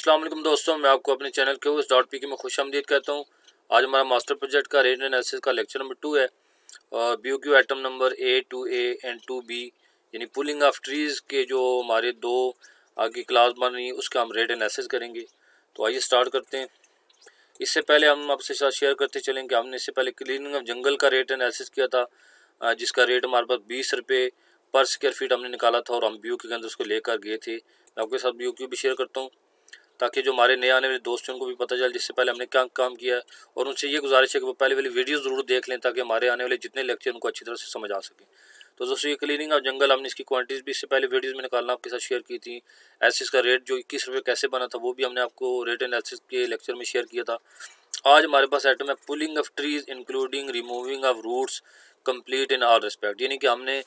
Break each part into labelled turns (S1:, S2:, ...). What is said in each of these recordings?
S1: अस्सलाम वालेकुम दोस्तों, मैं आपको अपने चैनल के उस डॉट पी के में खुशामदीद कहता हूँ। आज हमारा मास्टर प्रोजेक्ट का रेट एनालिसिस का लेक्चर नंबर 2 है और BOQ item number A2A and 2B यानी पुलिंग ऑफ ट्रीज़ के जो हमारे दो आगे क्लास बन रही है उसका हम रेट एनालिसिस करेंगे। तो आइए स्टार्ट करते हैं। इससे पहले हम आपसे साथ शेयर करते चलें कि हमने इससे पहले क्लीनिंग ऑफ जंगल का रेट एनालिसिस किया था, जिसका रेट हमारे पास 20 रुपये पर स्क्वायर फीट हमने निकाला था और हम BOQ के अंदर उसको लेकर गए थे। मैं आपके साथ BOQ भी शेयर करता हूँ ताकि जो हमारे नए आने वाले दोस्त हैं उनको भी पता चले जिससे पहले हमने क्या काम किया है, और उनसे ये गुजारिश है कि वो पहले वाली वीडियो ज़रूर देख लें ताकि हमारे आने वाले जितने लेक्चर उनको अच्छी तरह से समझ आ सके। तो दोस्तों, ये क्लीनिंग ऑफ जंगल हमने इसकी क्वांटिटीज़ भी इससे पहले वीडियोज़ में निकालना आपके साथ शेयर की थी। एसिस का रेट जो 21 रुपये कैसे बना था वो भी हमने आपको रेट एंड एसिस के लेक्चर में शेयर किया था। आज हमारे पास आइटम है pulling of trees including removing of roots complete in all respect, यानी कि हमने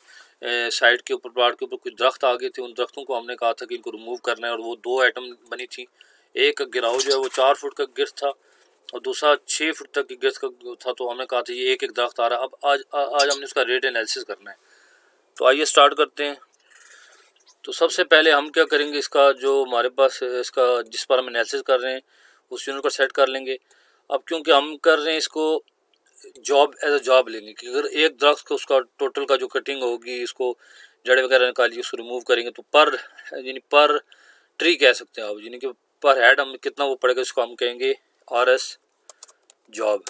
S1: साइड के ऊपर प्लाट के ऊपर कुछ दरख्त आ गए थे, उन दरख्तों को हमने कहा था कि इनको रिमूव करना है, और वो दो आइटम बनी थी। एक गिराव जो है वो 4 फुट का गिर्थ था और दूसरा 6 फुट तक की गिर्थ का था। तो हमने कहा था ये एक दरख्त आ रहा है। अब आज हमने उसका रेट एनालिसिस करना है। तो आइए स्टार्ट करते हैं। तो सबसे पहले हम क्या करेंगे, इसका जो हमारे पास इसका जिस पर हम एनालिसिस कर रहे हैं उस यूनिट को सेट कर लेंगे। अब क्योंकि हम कर रहे हैं इसको जॉब एज अ जॉब लेंगे कि अगर एक दरख्त का उसका टोटल का जो कटिंग होगी, इसको जड़ें वगैरह निकालिए, उसको रिमूव करेंगे, तो पर ट्री कह सकते हैं आप, यानी कि पर हेड हम कितना वो पड़ेगा इसको हम कहेंगे RS जॉब,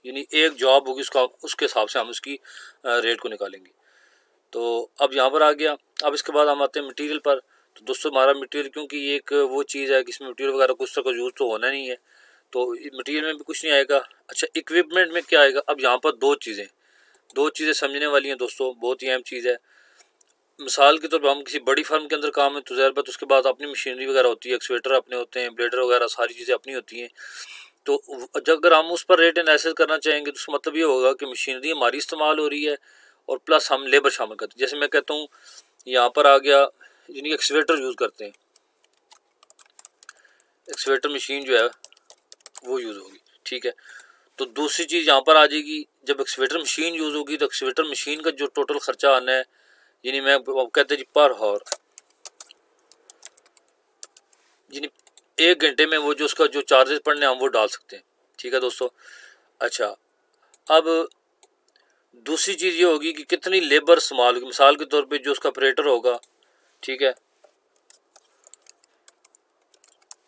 S1: यानी एक जॉब होगी उसका, उसके हिसाब से हम उसकी रेट को निकालेंगे। तो अब यहाँ पर आ गया। अब इसके बाद हम आते हैं मटेरियल पर। तो दोस्तों, हमारा मटेरियल क्योंकि ये एक वो चीज़ है कि इसमें मटेरियल वगैरह कुछ तरह का यूज़ तो होना नहीं है, तो मटेरियल में भी कुछ नहीं आएगा। अच्छा, इक्विपमेंट में क्या आएगा? अब यहाँ पर दो चीज़ें समझने वाली हैं दोस्तों, बहुत ही अहम चीज़ है। मिसाल के तौर पर हम किसी बड़ी फर्म के अंदर काम है तो ज़ाहिर बात उसके बाद अपनी मशीनरी वगैरह होती है, एक्सवेटर अपने होते हैं, ब्लेडर वगैरह सारी चीज़ें अपनी होती हैं। तो अगर हम उस पर रेट एनालिसिस करना चाहेंगे तो उसका मतलब ये होगा कि मशीनरी हमारी इस्तेमाल हो रही है और प्लस हम लेबर शामिल करते हैं। जैसे मैं कहता हूँ यहाँ पर आ गया, यानी एक्सवेटर यूज़ करते हैं, एक्सवेटर मशीन जो है वो यूज़ होगी, ठीक है। तो दूसरी चीज़ यहाँ पर आ जाएगी, जब एक्सवेटर मशीन यूज़ होगी तो एक्सवेटर मशीन का जो टोटल खर्चा आना है, यानी मैं कहते हैं जी पर हॉर, यानी एक घंटे में वो जो उसका जो चार्जेस पड़ने हम वो डाल सकते हैं, ठीक है दोस्तों। अच्छा, अब दूसरी चीज़ ये होगी कि कितनी लेबर इस्तेमाल होगी। मिसाल के तौर पे जो उसका ऑपरेटर होगा, ठीक है,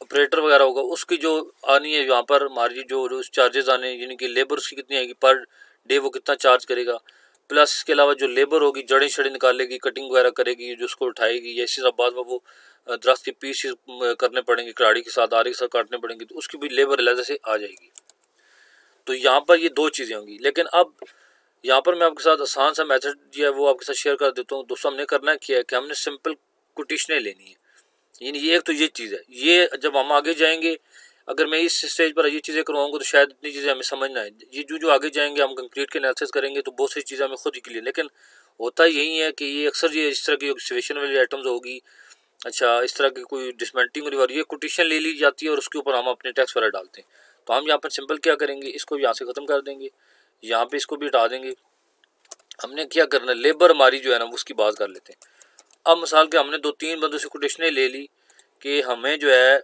S1: ऑपरेटर वगैरह होगा, उसकी जो आनी है यहाँ पर हमारी जो चार्जेस आने, यानी कि लेबर उसकी कितनी आएगी पर डे, वो कितना चार्ज करेगा, प्लस इसके अलावा जो लेबर होगी जड़ें शड़ें निकालेगी, कटिंग वगैरह करेगी, जो उसको उठाएगी, या इसी सब बाद में वो दरख्त की पीस करने पड़ेंगे, कड़ाड़ी के साथ आरी के साथ काटने पड़ेंगे, तो उसकी भी लेबर अलग से आ जाएगी। तो यहाँ पर ये दो चीज़ें होंगी। लेकिन अब यहाँ पर मैं आपके साथ आसान सा मेथड जो है वो आपके साथ शेयर कर देता हूँ। दोस्तों, हमने करना क्या है कि हमने सिंपल कोटेशनें लेनी है, यानी ये एक तो ये चीज़ है। ये जब हम आगे जाएंगे, अगर मैं इस स्टेज पर ये चीज़ें करवाऊंगा तो शायद इतनी चीज़ें हमें समझना है। ये जो आगे जाएंगे हम कंक्रीट के एनालिसिस करेंगे तो बहुत सी चीज़ें हमें खुद ही क्लियर, लेकिन होता यही है कि ये अक्सर ये इस तरह की एक्सवेशन वाली आइटम्स होगी, अच्छा इस तरह की कोई डिसमेंटलिंग वाली और ये कोटेशन ले ली जाती है और उसके ऊपर हम अपने टैक्स वगैरह डालते हैं। तो हम यहाँ पर सिंपल क्या करेंगे, इसको यहाँ से ख़त्म कर देंगे, यहाँ पे इसको भी हटा देंगे। हमने क्या करना है, लेबर हमारी जो है ना उसकी बात कर लेते हैं। अब मिसाल के हमने 2-3 बंदों से कोटेशनें ले ली कि हमें जो है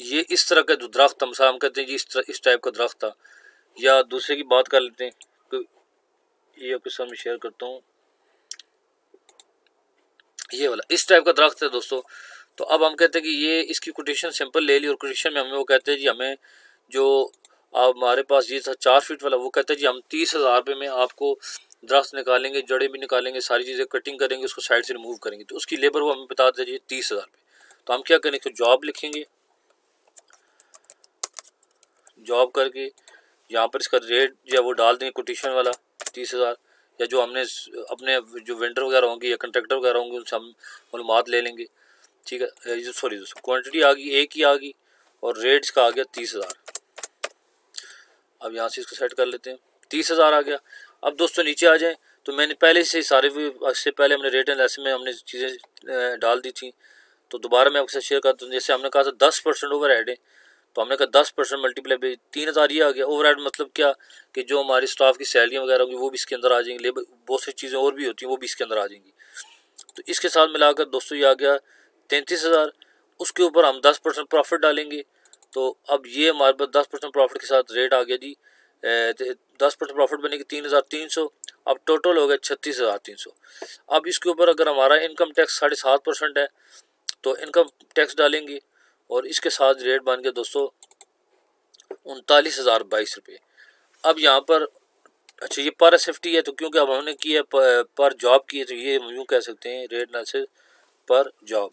S1: ये इस तरह का जो दरख्त था, मिसाल हम कहते हैं जी इस टाइप का दरख्त था, या दूसरे की बात कर लेते हैं, तो ये आपके सामने शेयर करता हूँ, ये वाला इस टाइप का दरख्त है दोस्तों। तो अब हम कहते हैं कि ये इसकी कोटेशन सिंपल ले ली, और कोटेशन में हमें वो कहते हैं जी हमें जो अब हमारे पास ये था 4 फीट वाला, वो कहते हैं जी हम 30,000 रुपये में आपको दरख्त निकालेंगे, जड़ें भी निकालेंगे, सारी चीज़ें कटिंग करेंगे, उसको साइड से रिमूव करेंगे, तो उसकी लेबर वो हमें बता दीजिए 30,000 रुपये। तो हम क्या करेंगे, तो जॉब लिखेंगे, जॉब करके यहाँ पर इसका रेट जो है वो डाल देंगे कोटेशन वाला 30,000, या जो हमने अपने जो वेंडर वगैरह होंगे या कंट्रैक्टर वगैरह होंगे उनसे हम मालूमात ले लेंगे, ठीक है। सॉरी दोस्तों, क्वांटिटी आ गई, एक ही आ गई, और रेट्स का आ गया 30,000। अब यहाँ से इसको सेट कर लेते हैं, 30,000 आ गया। अब दोस्तों नीचे आ जाएं, तो मैंने पहले से सारे इससे पहले हमने रेट एनालिसिस में हमने चीज़ें डाल दी थी, तो दोबारा मैं आपके साथ शेयर करता हूँ। जैसे हमने कहा था 10% ओवर हेड है, तो हमने कहा 10% मल्टीप्लाई बाई 3,000 ये आ गया। ओवर हेड मतलब क्या कि जो हमारी स्टाफ की सैलरियाँ वगैरह होंगी वो भी इसके अंदर आ जाएंगी, लेबर बहुत सी चीज़ें और भी होती हैं वो भी इसके अंदर आ जाएंगी। तो इसके साथ मिलाकर दोस्तों ये आ गया 33,000, उसके ऊपर हम 10% प्रॉफिट डालेंगे। तो अब ये हमारे पास 10% प्रॉफिट के साथ रेट आ गया जी 10% प्रॉफिट बनेगी 3,300। अब टोटल हो गया 36,300। अब इसके ऊपर अगर हमारा इनकम टैक्स 7.5% है तो इनकम टैक्स डालेंगे और इसके साथ रेट बन गया दोस्तों 39,022 रुपये। अब यहाँ पर अच्छा ये पर SFT है, तो क्योंकि अब हमने की है पर जॉब की है तो ये यूँ कह सकते हैं रेट एनालिसिस पर जॉब।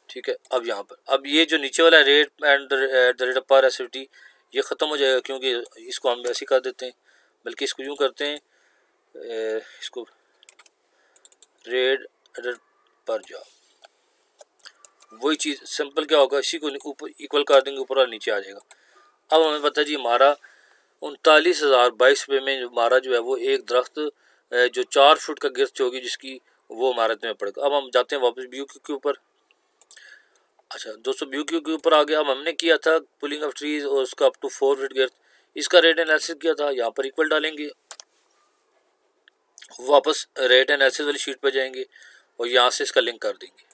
S1: ठीक है, अब यहाँ पर अब ये जो नीचे वाला rate and the rate of पर SFT ये ख़त्म हो जाएगा, क्योंकि इसको हम ऐसे कर देते हैं, बल्कि इसको यूँ करते हैं इसको रेट पर जॉब। वही चीज़ सिंपल क्या होगा, इसी को ऊपर इक्वल कर देंगे, ऊपर और नीचे आ जाएगा। अब हमें पता है जी हमारा 39,022 रुपये में हमारा जो है वो एक दरख्त जो 4 फुट का गिरफ्त होगी जिसकी वो हमारे में पड़ेगा। अब हम जाते हैं वापस BOQ के ऊपर। अच्छा दोस्तों BOQ के ऊपर आ गया। अब हमने किया था पुलिंग ऑफ ट्रीज और उसका अप टू 4 फीट गिरफ्त, इसका रेट एनालिसिस किया था। यहाँ पर इक्वल डालेंगे, वापस रेट एनालिसिस वाली शीट पर जाएंगे और यहाँ से इसका लिंक कर देंगे।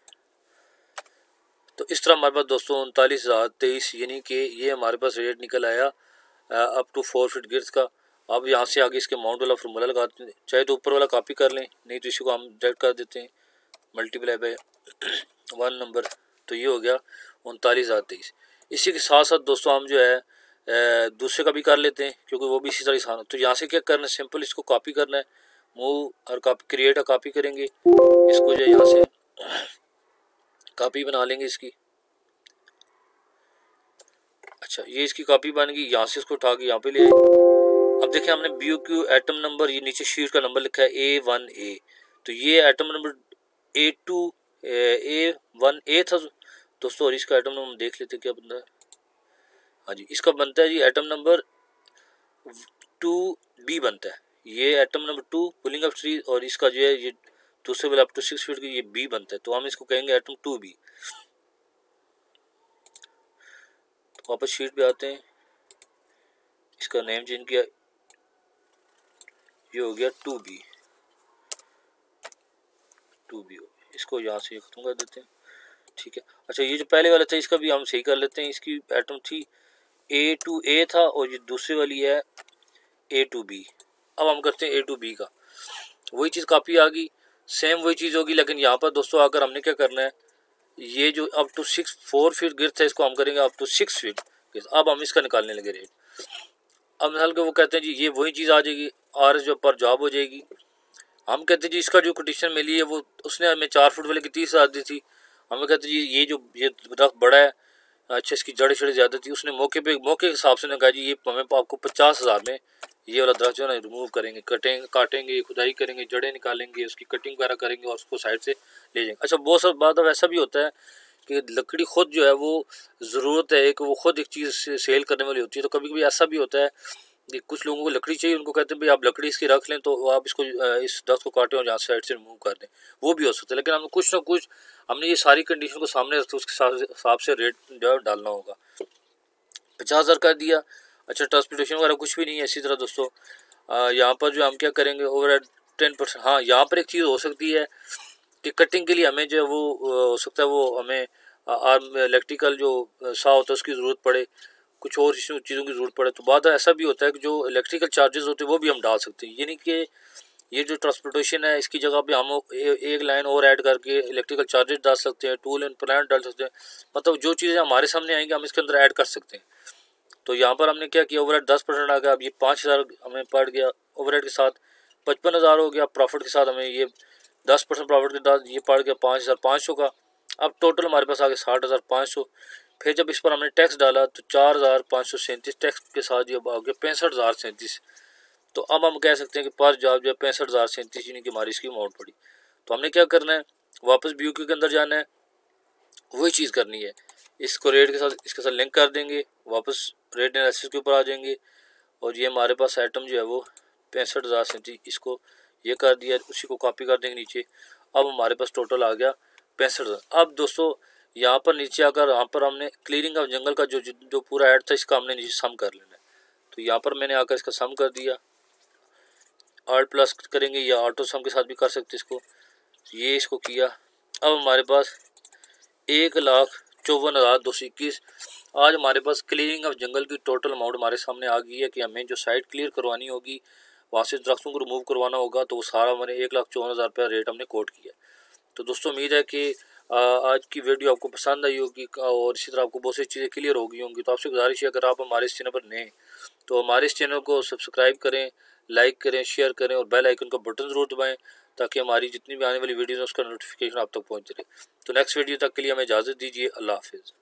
S1: तो इस तरह हमारे पास दोस्तों 39,023 यानी कि ये हमारे पास रेट निकल आया अप टू 4 फीट गिर्थ का। अब यहाँ से आगे इसके अमाउंट वाला फॉर्मूला लगाते हैं, चाहे तो ऊपर वाला कॉपी कर लें, नहीं तो इसी को हम डायरेक्ट कर देते हैं मल्टीप्लाई बाय 1 नंबर, तो ये हो गया 39,023। इसी के साथ साथ दोस्तों हम जो है दूसरे का भी कर लेते हैं, क्योंकि वो भी इसी तरह आसान हो। तो यहाँ से क्या करना है, सिंपल इसको कॉपी करना है, मूव और कॉपी क्रिएट अ कॉपी करेंगे, इसको जो है यहाँ से कॉपी बना लेंगे इसकी। अच्छा ये इसकी कॉपी बन गई, यहाँ से इसको उठा के यहाँ पे ले आए। अब देखिए हमने BOQ एटम नंबर, ये नीचे शीट का नंबर लिखा है A1A, तो ये एटम नंबर A1A था दोस्तों, और इसका एटम नंबर देख लेते क्या बनता है। हाँ जी, इसका बनता है जी एटम नंबर 2B बनता है। ये atom number 2 pulling of tree, और इसका जो है ये दूसरे वाला अप टू 6 फीट की ये B बनता है, तो हम इसको कहेंगे एटम 2B। तो वापस शीट पे आते हैं, इसका नेम चेंज किया, ये हो गया 2B हो गया, इसको यहाँ से खत्म कर देते हैं। ठीक है, अच्छा ये जो पहले वाला था इसका भी हम सही कर लेते हैं। इसकी एटम थी A2A था और ये दूसरी वाली है A2B। अब हम करते हैं A2B का, वही चीज़ काफ़ी आ गई, सेम वही चीज़ होगी, लेकिन यहाँ पर दोस्तों आकर हमने क्या करना है, ये जो अप टू 4 फीट गिर्थ है इसको हम करेंगे अप टू 6 फीट गिर्थ। अब हम इसका निकालने लगे रेट। अब मिसाल के वो कहते हैं जी ये वही चीज़ आ जाएगी, RS जो पर जॉब हो जाएगी। हम कहते हैं जी इसका जो कोटेशन मिली है वो उसने हमें 4 फुट वाले की 30,000 दी थी। हमें कहते हैं जी ये दरख्त बड़ा है, अच्छा इसकी जड़ें शड़ें ज़्यादा थी, उसने मौके के हिसाब से ने कहा जी ये हमें आपको 50,000 में ये वाला दरख्त जो है ना रिमूव करेंगे, काटेंगे, खुदाई करेंगे, जड़ें निकालेंगे, उसकी कटिंग वगैरह करेंगे और उसको साइड से ले जाएंगे। अच्छा बहुत सब बात अब ऐसा भी होता है कि लकड़ी खुद जो है वो ज़रूरत है कि वो खुद एक चीज़ से सेल करने वाली होती है, तो कभी कभी ऐसा भी होता है कि कुछ लोगों को लकड़ी चाहिए, उनको कहते हैं भाई आप लकड़ी इसकी रख लें तो आप इसको इस दरख्त को काटें और यहाँ साइड से रिमूव कर दें, वो भी हो सकता है। लेकिन हमें कुछ ना कुछ हमने ये सारी कंडीशन को सामने रखते उसके हिसाब से रेट जो है डालना होगा। 50,000 कर दिया। अच्छा ट्रांसपोर्टेशन वगैरह कुछ भी नहीं है। इसी तरह दोस्तों यहाँ पर जो हम क्या करेंगे ओवरहेड 10%। हाँ यहाँ पर एक चीज़ हो सकती है कि कटिंग के लिए हमें जो है वो हो सकता है वो हमें आर्म इलेक्ट्रिकल जो सा होता है उसकी ज़रूरत पड़े, कुछ और चीज़ों की ज़रूरत पड़े, तो बाद ऐसा भी होता है कि जो इलेक्ट्रिकल चार्जेस होते हैं वो भी हम डाल सकते हैं। यानी कि ये जो ट्रांसपोर्टेशन है इसकी जगह पे हम एक लाइन और ऐड करके इलेक्ट्रिकल चार्जेस डाल सकते हैं, टूल एंड प्लांट डाल सकते हैं, मतलब जो चीज़ें हमारे सामने आएंगी हम इसके अंदर ऐड कर सकते हैं। तो यहाँ पर हमने क्या किया, ओवरहेड 10% आ गया। अब ये 5,000 हमें पड़ गया, ओवरहेड के साथ 55,000 हो गया, प्रॉफिट के साथ हमें ये 10% प्रॉफिट के साथ ये पड़ गया 5,500 का। अब टोटल हमारे पास आ गया 60,500। फिर जब इस पर हमने टैक्स डाला तो 4,537 टैक्स के साथ ये आ गया 65,037। तो अब हम कह सकते हैं कि पर जॉब जो है 65,037 यानी कि हमारी इसकी अमाउंट पड़ी। तो हमने क्या करना है, वापस BOQ के अंदर जाना है, वही चीज़ करनी है, इसको रेट के साथ इसके साथ लिंक कर देंगे, वापस रेट एनालिसिस के ऊपर आ जाएंगे और ये हमारे पास आइटम जो है वो 65,037, इसको ये कर दिया, उसी को कॉपी कर देंगे नीचे। अब हमारे पास टोटल आ गया 65,000। अब दोस्तों यहाँ पर नीचे आकर यहाँ पर हमने क्लियरिंग ऑफ जंगल का जो पूरा ऐड था इसका हमने नीचे सम कर लेना है। तो यहाँ पर मैंने आकर इसका सम कर दिया, आर्ट प्लस करेंगे या ऑटो सम के साथ भी कर सकते इसको। ये इसको किया। अब हमारे पास 1,54,221। आज हमारे पास क्लियरिंग ऑफ जंगल की टोटल अमाउंट हमारे सामने आ गई है कि हमें जो साइट क्लियर करवानी होगी, वहाँ से दरख्तों को रिमूव करवाना होगा, तो वो सारा हमारे 1,54,000 रुपया रेट हमने कोट किया। तो दोस्तों उम्मीद है कि आज की वीडियो आपको पसंद आई होगी और इसी तरह आपको बहुत सी चीज़ें क्लियर हो गई होंगी। तो आपसे गुजारिश है, अगर आप हमारे इस चैनल पर नए हैं तो हमारे इस चैनल को सब्सक्राइब करें, लाइक करें, शेयर करें और बेल आइकन का बटन ज़रूर दबाएं, ताकि हमारी जितनी भी आने वाली वीडियो है उसका नोटिफिकेशन आप तक पहुँच रहे। तो नेक्स्ट वीडियो तक के लिए हमें इजाज़त दीजिए। अल्लाह हाफिज़।